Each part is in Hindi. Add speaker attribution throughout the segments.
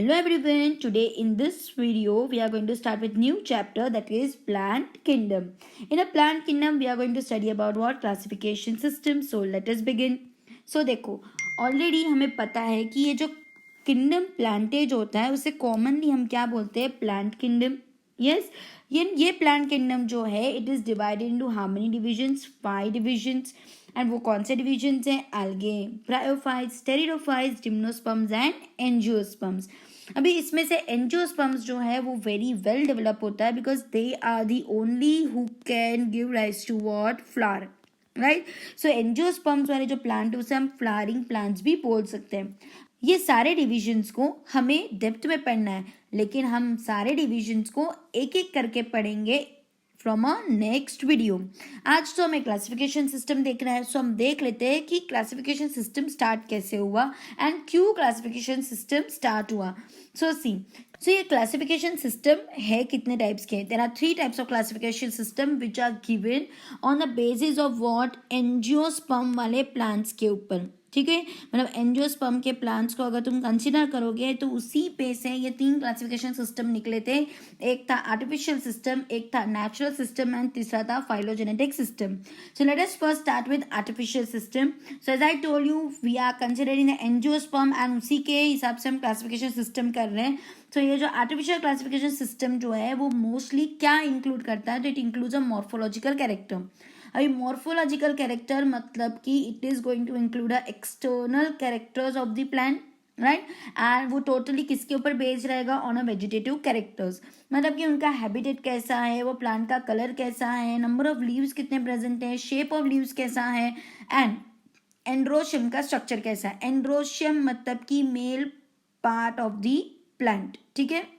Speaker 1: Hello everyone, today in this video we are going to start with new chapter, that is plant kingdom. In a plant kingdom we are going to study about what classification system. So let us begin. So देखो already हमें पता है कि ये जो kingdom plantage होता है उसे commonly हम क्या बोलते हैं, plant kingdom. Yes, ये plant kingdom जो है it is divided into how many divisions, 5 divisions. And वो कौन से डिविजन्स हैं, algae, bryophytes, pteridophytes, gymnosperms and angiosperms. अभी इसमें से एंजियोस्पर्म्स जो है वो वेरी वेल डेवलप होता है because they are the only who can give rise to what, flower, right. So angiosperms वाले जो प्लांट उसे हम फ्लावरिंग प्लांट्स भी बोल सकते हैं. ये सारे डिविजन्स को हमें डेप्थ में पढ़ना है, लेकिन हम सारे डिविजन्स को एक एक करके पढ़ेंगे फ्रॉम अ नेक्स्ट वीडियो. आज तो हमें क्लासिफिकेशन सिस्टम देखना है. सो हम देख लेते हैं कि क्लासिफिकेशन सिस्टम स्टार्ट कैसे हुआ एंड क्यों क्लासिफिकेशन सिस्टम स्टार्ट हुआ. सो ये क्लासिफिकेशन सिस्टम है कितने टाइप्स के. There are 3 types of classification system which are given on the basis of what, angiosperm वाले प्लांट्स के ऊपर. ठीक है, मतलब एंजियोस्पर्म के प्लांट्स को अगर तुम कंसिडर करोगे तो उसी पे से ये 3 क्लासिफिकेशन सिस्टम निकले थे. एक था आर्टिफिशियल सिस्टम, एक था नेचुरल सिस्टम एंड तीसरा था phylogenetic system. So let us first start with artificial system. So as I told you we are considering the angiosperm and उसी के हिसाब से हम क्लासिफिकेशन सिस्टम कर रहे हैं. तो ये जो आर्टिफिशियल क्लासिफिकेशन सिस्टम जो है वो मोस्टली क्या इंक्लूड करता है, तो it includes a morphological character. अभी मॉर्फोलॉजिकल कैरेक्टर मतलब कि it is going to include external characters of the plant, right. And वो टोटली किसके ऊपर बेस्ड रहेगा, ऑन अ वेजिटेटिव कैरेक्टर्स. मतलब कि उनका हैबिटेट कैसा है, वो प्लांट का कलर कैसा है, नंबर ऑफ लीव्स कितने प्रेजेंट है, शेप ऑफ लीव्स कैसा है, एंड एंड्रोशियम का स्ट्रक्चर कैसा है. एंड्रोशियम मतलब कि male part of the plant. ठीक है.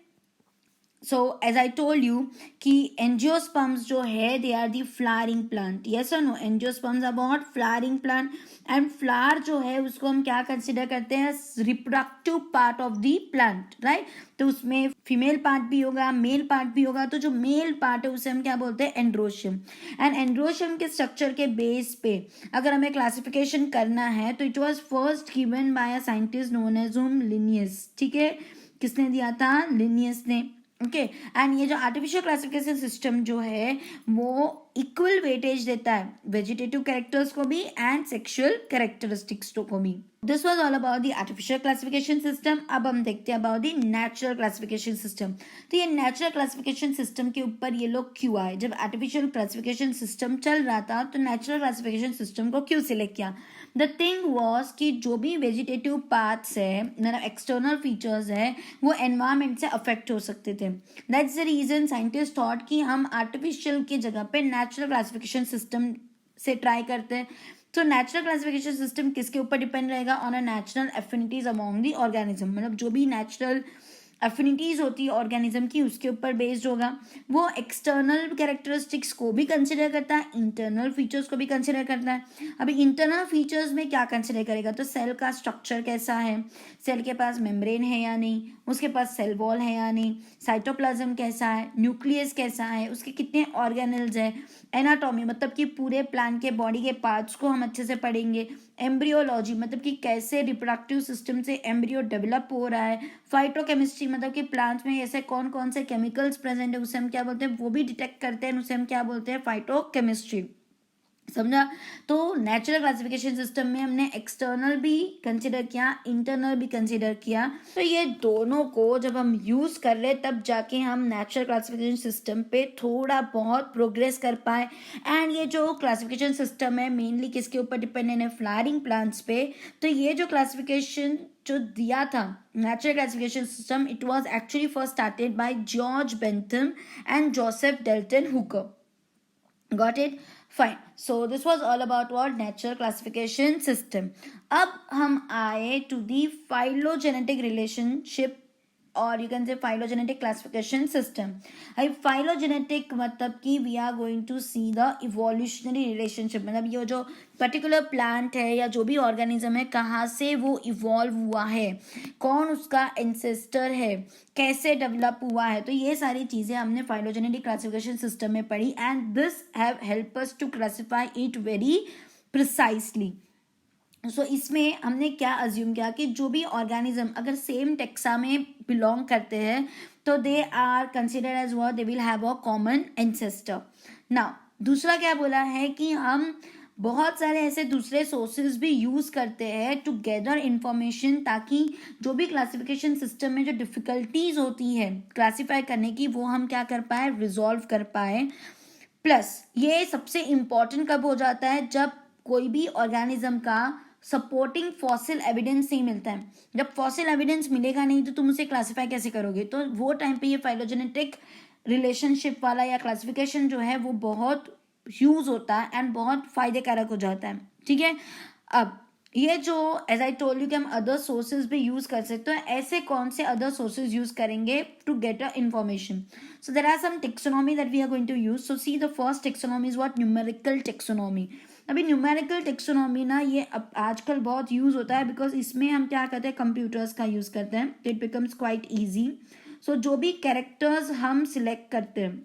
Speaker 1: So as I told you कि एंजियोस्पर्म्स जो है they are the flowering plant. Yes और no, angiosperms are about flowering plant. And flower जो है उसको हम क्या कंसिडर करते हैं, reproductive part of the plant, right. तो उसमें फीमेल पार्ट भी होगा, मेल पार्ट भी होगा. तो जो मेल पार्ट है उसे हम क्या बोलते हैं, एंड्रोशियम. एंड एंड्रोशियम के स्ट्रक्चर के बेस पे अगर हमें क्लासिफिकेशन करना है तो it was first given by a scientist known as Linnaeus. ठीक है, किसने दिया था, लिनियस ने. ओके. एंड ये जो आर्टिफिशियल क्लासिफिकेशन सिस्टम जो है वो इक्वल वेटेज देता है वेजिटेटिव कैरेक्टर्स को भी एंड सेक्सुअल कैरेक्टरिस्टिक्स को भी. This was all about the artificial classification system. अब हम देखते हैं about the natural classification system. तो ये नेचुरल क्लासिफिकेशन सिस्टम के ऊपर ये लोग क्यों आए. जब आर्टिफिशियल क्लासिफिकेशन सिस्टम चल रहा था तो नेचुरल क्लासिफिकेशन सिस्टम को क्यों सिलेक्ट किया. द थिंग वॉज कि जो भी वेजिटेटिव पार्ट्स है, मतलब एक्सटर्नल फीचर्स है, वो एनवायरमेंट से अफेक्ट हो सकते थे. That's the reason scientist thought कि हम आर्टिफिशियल की जगह पे नेचुरल क्लासिफिकेशन सिस्टम से ट्राई करते हैं. तो नेचुरल क्लासिफिकेशन सिस्टम किसके ऊपर डिपेंड रहेगा, on a natural affinities among the organism. मतलब जो भी नेचुरल एफिनिटीज होती है ऑर्गेनिज्म की उसके ऊपर बेस्ड होगा. वो एक्सटर्नल कैरेक्टरिस्टिक्स को भी कंसिडर करता है, इंटरनल फीचर्स को भी कंसिडर करता है. अभी इंटरनल फीचर्स में क्या कंसिडर करेगा, तो सेल का स्ट्रक्चर कैसा है, सेल के पास मेम्ब्रेन है या नहीं, उसके पास सेल वॉल है या नहीं, साइटोप्लाज्म कैसा है, न्यूक्लियस कैसा है, उसके कितने ऑर्गेनल्स है, एनाटॉमी मतलब कि पूरे प्लांट के बॉडी के पार्ट्स को हम अच्छे से पढ़ेंगे. एम्ब्रियोलॉजी मतलब कि कैसे रिप्रोडक्टिव सिस्टम से एम्ब्रियो डेवलप हो रहा है. फाइटोकेमिस्ट्री मतलब कि प्लांट्स में ऐसे कौन कौन से केमिकल्स प्रेजेंट है उसे हम क्या बोलते हैं, वो भी डिटेक्ट करते हैं, उसे हम क्या बोलते हैं, फाइटोकेमिस्ट्री. समझा. तो नेचुरल क्लासिफिकेशन सिस्टम में हमने एक्सटर्नल भी कंसिडर किया, इंटरनल भी कंसिडर किया. तो ये दोनों को जब हम यूज कर रहे तब जाके हम नेचुरल क्लासिफिकेशन सिस्टम पे थोड़ा बहुत प्रोग्रेस कर पाए. एंड ये जो क्लासिफिकेशन सिस्टम है मेनली किसके ऊपर डिपेंडेंट है, फ्लावरिंग प्लांट्स पे. तो ये जो क्लासिफिकेशन जो दिया था natural classification system, it was actually first started by George Bentham and Joseph Dalton Hooker. Got it? Fine. So this was all about what, natural classification system. अब हम आए to the phylogenetic relationship और you can say phylogenetic classification system. अभी फाइलोजेनेटिक मतलब कि we are going to see the evolutionary relationship. मतलब ये जो पर्टिकुलर प्लांट है या जो भी ऑर्गेनिज्म है कहाँ से वो इवॉल्व हुआ है, कौन उसका एंसेस्टर है, कैसे डेवलप हुआ है. तो ये सारी चीज़ें हमने फाइलोजेनेटिक क्लासिफिकेशन सिस्टम में पढ़ी and this have help us to classify it very precisely. So इसमें हमने क्या अज्यूम किया कि जो भी ऑर्गेनिज्म अगर सेम टेक्सा में बिलोंग करते हैं तो they are considered as what, they will have a common ancestor. Now दूसरा क्या बोला है कि हम बहुत सारे ऐसे दूसरे सोर्सेज भी यूज़ करते हैं टू गैदर इंफॉर्मेशन, ताकि जो भी क्लासिफिकेशन सिस्टम में जो डिफ़िकल्टीज होती है क्लासीफाई करने की, वो हम क्या कर पाए, रिजॉल्व कर पाए। प्लस ये सबसे इम्पॉर्टेंट कब हो जाता है, जब कोई भी ऑर्गेनिज्म का सपोर्टिंग फॉसिल एविडेंस नहीं मिलता है। जब फॉसिल एविडेंस मिलेगा नहीं तो तुम उसे क्लासीफाई कैसे करोगे, तो वो टाइम पे ये फाइलोजेनेटिक रिलेशनशिप वाला या क्लासिफिकेशन जो है वो बहुत यूज होता है एंड बहुत फायदेकारक हो जाता है। ठीक है, अब ये जो एज आई टोल्ड यू कि हम अदर सोर्सेज भी यूज कर सकते हैं, ऐसे कौन से अदर सोर्सेज यूज करेंगे to get a information. So there are some taxonomy that we are going to use. So see the first taxonomy is what, numerical taxonomy. अभी न्यूमेरिकल टेक्सोनॉमी ना ये अब आजकल बहुत यूज होता है, बिकॉज इसमें हम क्या करते हैं, कंप्यूटर्स का यूज करते हैं, इट बिकम्स क्वाइट ईजी। सो जो भी कैरेक्टर्स हम सिलेक्ट करते हैं,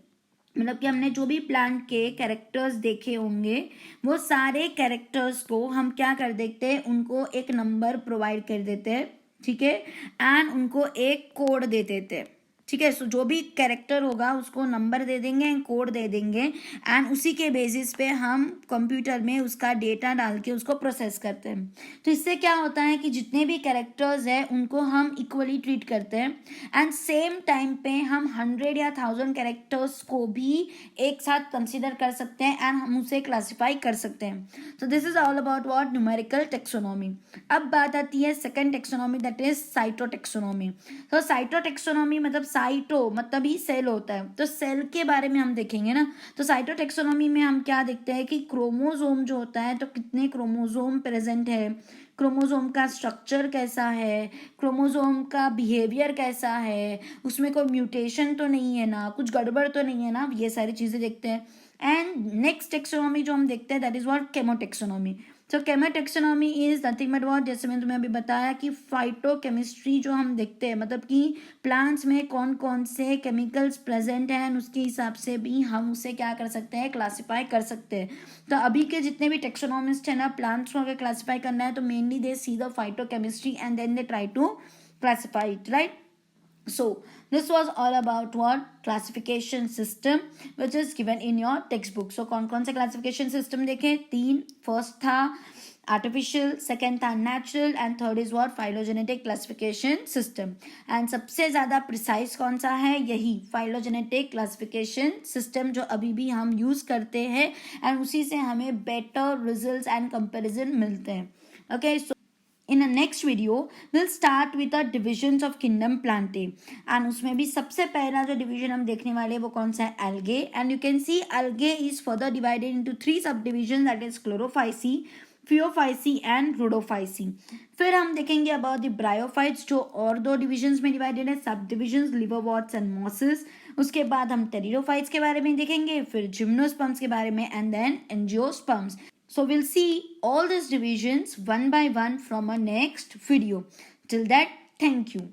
Speaker 1: मतलब कि हमने जो भी प्लांट के कैरेक्टर्स देखे होंगे, वो सारे कैरेक्टर्स को हम क्या कर देते हैं, उनको एक नंबर प्रोवाइड कर देते हैं। ठीक है, एंड उनको एक कोड दे देते हैं। ठीक है, सो जो भी कैरेक्टर होगा उसको नंबर दे देंगे एंड कोड दे देंगे, एंड उसी के बेसिस पे हम कंप्यूटर में उसका डेटा डाल के उसको प्रोसेस करते हैं। तो इससे क्या होता है कि जितने भी कैरेक्टर्स हैं उनको हम इक्वली ट्रीट करते हैं, एंड सेम टाइम पे हम 100 या 1000 कैरेक्टर्स को भी एक साथ कंसिडर कर सकते हैं एंड हम उसे क्लासीफाई कर सकते हैं। तो this is all about what, numerical taxonomy. अब बात आती है second taxonomy, that is cytotaxonomy. तो साइटोटेक्सोनॉमी मतलब साइटो मतलब ही सेल होता है, तो सेल के बारे में हम देखेंगे ना। तो साइटोटेक्सोनॉमी में हम क्या देखते हैं कि क्रोमोजोम जो होता है, तो कितने क्रोमोजोम प्रेजेंट है, क्रोमोजोम का स्ट्रक्चर कैसा है, क्रोमोजोम का बिहेवियर कैसा है, उसमें कोई म्यूटेशन तो नहीं है ना, कुछ गड़बड़ तो नहीं है ना, ये सारी चीज़ें देखते हैं। एंड नेक्स्ट टेक्सोनॉमी जो हम देखते हैं दैट इज व्हाट, केमोटेक्सोनॉमी। तो chemotaxonomy is nothing but what, जैसे मैंने तुम्हें अभी बताया कि फाइटोकेमिस्ट्री जो हम देखते हैं, मतलब कि प्लांट्स में कौन कौन से केमिकल्स प्रेजेंट हैं, उसके हिसाब से भी हम उसे क्या कर सकते हैं, क्लासीफाई कर सकते हैं। तो अभी के जितने भी टेक्सोनॉमिस्ट हैं ना, प्लांट्स को अगर क्लासीफाई करना है तो mainly they see the phytochemistry and then they try to classify it, right? So this was all about what, classification system which is given in your textbook. So कौन से classification system देखें, 3, फर्स्ट था आर्टिफिशियल, सेकेंड था natural, and third is what, phylogenetic classification system. And सबसे ज़्यादा प्रिसाइज कौन सा है, यही फाइलोजेनेटिक क्लासिफिकेशन सिस्टम, जो अभी भी हम यूज़ करते हैं एंड उसी से हमें बेटर रिजल्ट्स एंड कंपेरिजन मिलते हैं। Okay, so in the next video we'll start with the divisions of kingdom plantae, and उसमें भी सबसे पहला जो डिवीजन हम देखने वाले हैं वो कौन सा है, algae। and you can see algae is further divided into 3 subdivisions, that is chlorophyceae, Phaeophyceae and Rhodophyceae। फिर हम देखेंगे अबाउट द ब्रायोफाइट्स, जो और 2 डिविजन्स में डिवाइडेड है, सब डिविजन्स लिवरवर्ट्स एंड मॉसेस। उसके बाद हम टेरिडोफाइट्स के बारे में देखेंगे, फिर जिम्नोस्पर्म्स के बारे में, and then angiosperms. So we'll see all these divisions one by one from our next video. Till that, thank you.